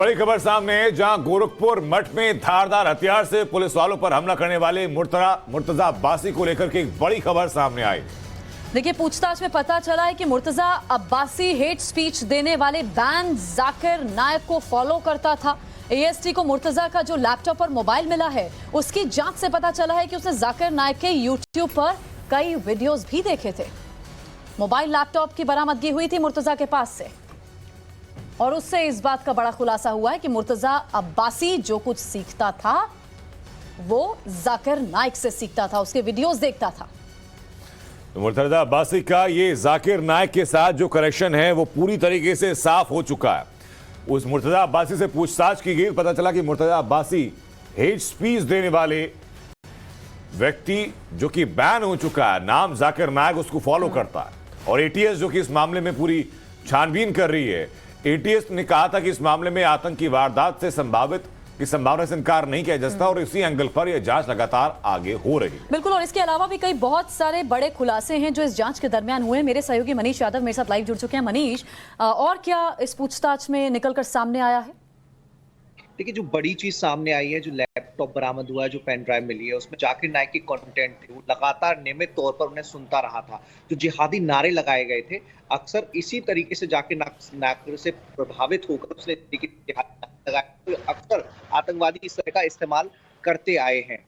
बड़ी खबर सामने है, जहां गोरखपुर मठ में धारदार हथियार से पुलिस वालों पर हमला करने वाले मुर्तजा अब्बासी को लेकर के एक बड़ी खबर सामने आई। देखिए, पूछताछ में पता चला है कि मुर्तजा अब्बासी हेट स्पीच देने वाले बैन जाकिर नायक को फॉलो करता था। एएसटी को मुर्तजा का जो लैपटॉप और मोबाइल मिला है, उसकी जांच से पता चला है कि उसने जाकिर नायक के यूट्यूब पर कई वीडियोस भी देखे थे। मोबाइल लैपटॉप की बरामदगी हुई थी मुर्तजा के पास से, और उससे इस बात का बड़ा खुलासा हुआ है कि मुर्तजा अब्बासी जो कुछ सीखता था वो जाकिर नायक से सीखता था, उसके वीडियोस देखता था। तो मुर्तजा अब्बासी का ये जाकिर नायक के साथ जो कनेक्शन है वो पूरी तरीके से साफ हो चुका है। उस मुर्तजा अब्बासी से पूछताछ की गई, पता चला कि मुर्तजा अब्बासी हेट स्पीच देने वाले व्यक्ति जो कि बैन हो चुका है, नाम जाकिर नायक, उसको फॉलो करता है। और एटीएस जो कि इस मामले में पूरी छानबीन कर रही है, एटीएस ने कहा था कि इस मामले में आतंकी वारदात से संभावित की संभावना से इनकार नहीं किया जा सकता, और इसी एंगल पर यह जांच लगातार आगे हो रही है। बिल्कुल, और इसके अलावा भी कई बहुत सारे बड़े खुलासे हैं जो इस जांच के दरमियान हुए। मेरे सहयोगी मनीष यादव मेरे साथ लाइव जुड़ चुके हैं। मनीष, और क्या इस पूछताछ में निकलकर सामने आया है? देखिए, जो बड़ी चीज सामने आई है, जो लैपटॉप बरामद हुआ है, जो पेन ड्राइव मिली है, उसमें जाकिर नायक के कंटेंट थे। वो लगातार नियमित तौर पर उन्हें सुनता रहा था। जो जिहादी नारे लगाए गए थे, अक्सर इसी तरीके से जाकिर नायक से प्रभावित होकर उसने अक्सर आतंकवादी इस तरह का इस्तेमाल करते आए हैं।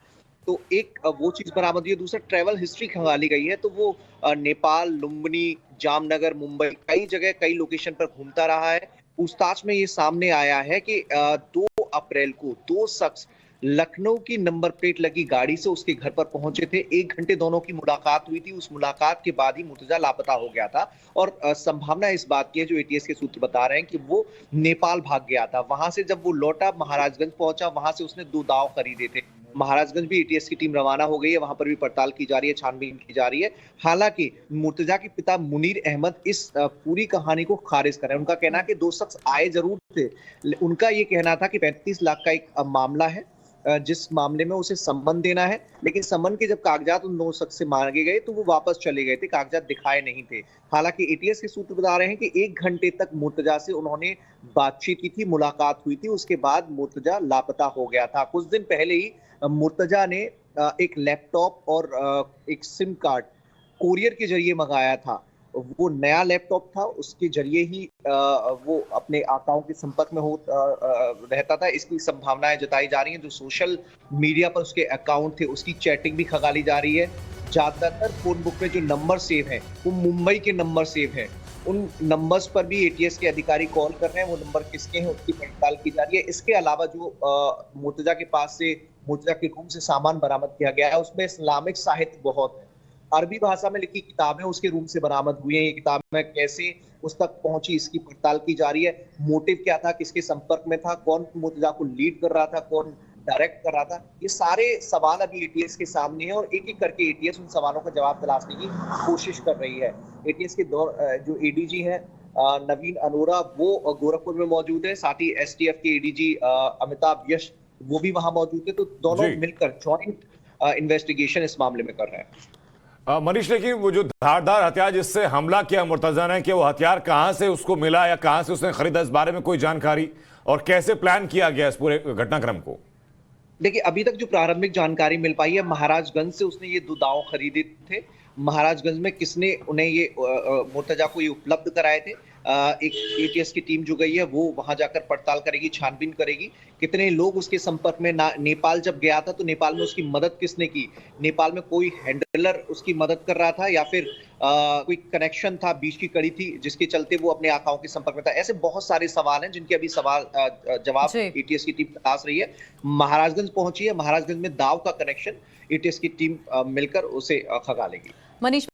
तो एक वो चीज बरामद हुई है। दूसरा, ट्रैवल हिस्ट्री खंगाली गई है। तो वो नेपाल, लुम्बिनी, जामनगर, मुंबई, कई जगह कई लोकेशन पर घूमता रहा है। पूछताछ में ये सामने आया है कि 2 अप्रैल को 2 शख्स लखनऊ की नंबर प्लेट लगी गाड़ी से उसके घर पर पहुंचे थे। 1 घंटे दोनों की मुलाकात हुई थी। उस मुलाकात के बाद ही मुर्तजा लापता हो गया था, और संभावना इस बात की है, जो एटीएस के सूत्र बता रहे हैं, कि वो नेपाल भाग गया था। वहां से जब वो लौटा, महाराजगंज पहुंचा, वहां से उसने 2 दाव खरीदे थे। महाराजगंज भी एटीएस की टीम रवाना हो गई है, वहां पर भी पड़ताल की जा रही है, छानबीन की जा रही है। हालांकि मुर्तजा के पिता मुनीर अहमद इस पूरी कहानी को खारिज कर रहे हैं। उनका कहना है कि 2 शख्स आए जरूर थे। उनका ये कहना था कि 35 लाख का एक मामला है, जिस मामले में उसे सम्मन देना है, लेकिन सम्मन के जब कागजात उन 2 शख्स से मांगे गए तो वो वापस चले गए थे, कागजात दिखाए नहीं थे। हालांकि एटीएस के सूत्र बता रहे हैं कि 1 घंटे तक मुर्तजा से उन्होंने बातचीत की थी, मुलाकात हुई थी। उसके बाद मुर्तजा लापता हो गया था। कुछ दिन पहले ही मुर्तजा ने एक लैपटॉप और एक सिम कार्ड कोरियर के जरिए मंगाया था। वो नया लैपटॉप था, उसके जरिए ही वो अपने आकाओं के संपर्क में रहता था। इसकी संभावनाएं जताई जा रही हैं। जो सोशल मीडिया पर उसके अकाउंट थे, उसकी चैटिंग भी खंगाली जा रही है। ज्यादातर फोन बुक में जो नंबर सेव है वो मुंबई के नंबर सेव है। उन नंबर्स पर भी एटीएस के अधिकारी कॉल कर रहे हैं। वो नंबर किसके हैं उसकी पड़ताल की जा रही है। इसके अलावा जो मुर्तजा के पास से, मुर्तजा के रूम से सामान बरामद किया गया है, उसमें इस्लामिक साहित्य बहुत है। अरबी भाषा में लिखी किताबें उसके रूम से बरामद हुई हैं। ये किताबें कैसे उस तक पहुंची, इसकी पड़ताल की जा रही है। मोटिव क्या था, किसके संपर्क में था, कौन मुर्तजा को लीड कर रहा था, कौन डायरेक्ट कर रहा था, ये सारे सवाल अभी एटीएस के सामने हैं, और एक एक करके एटीएस उन सवालों का जवाब तलाशने की कोशिश कर रही है। एटीएस के जो एडीजी है नवीन अरोरा, वो गोरखपुर में मौजूद है। साथ ही एसटीएफ के एडीजी अमिताभ यश, वो भी वहां मौजूद है। तो दोनों मिलकर जॉइंट इन्वेस्टिगेशन इस मामले में कर रहे हैं। मनीष, लेकिन वो जो धारदार हथियार जिससे हमला किया मुर्तजा ने, कि वो हथियार कहां से उसको मिला या कहां से उसने खरीदा, इस बारे में कोई जानकारी, और कैसे प्लान किया गया इस पूरे घटनाक्रम को? देखिए, अभी तक जो प्रारंभिक जानकारी मिल पाई है, महाराजगंज से उसने ये 2 दाव खरीदे थे। महाराजगंज में किसने उन्हें ये मुर्तजा को ये उपलब्ध कराए थे, एक एटीएस की टीम जो गई है वो वहां जाकर पड़ताल करेगी, छानबीन करेगी। कितने लोग उसके संपर्क में, नेपाल जब गया था तो नेपाल में उसकी मदद किसने की, नेपाल में कोई हैंडलर उसकी मदद कर रहा था, या फिर कोई कनेक्शन था, बीच की कड़ी थी जिसके चलते वो अपने आकाओं के संपर्क में था। ऐसे बहुत सारे सवाल हैं जिनके अभी जवाब एटीएस की टीम तलाश रही है। महाराजगंज पहुंची है, महाराजगंज में दाव का कनेक्शन एटीएस की टीम मिलकर उसे खंगालेगी। मनीष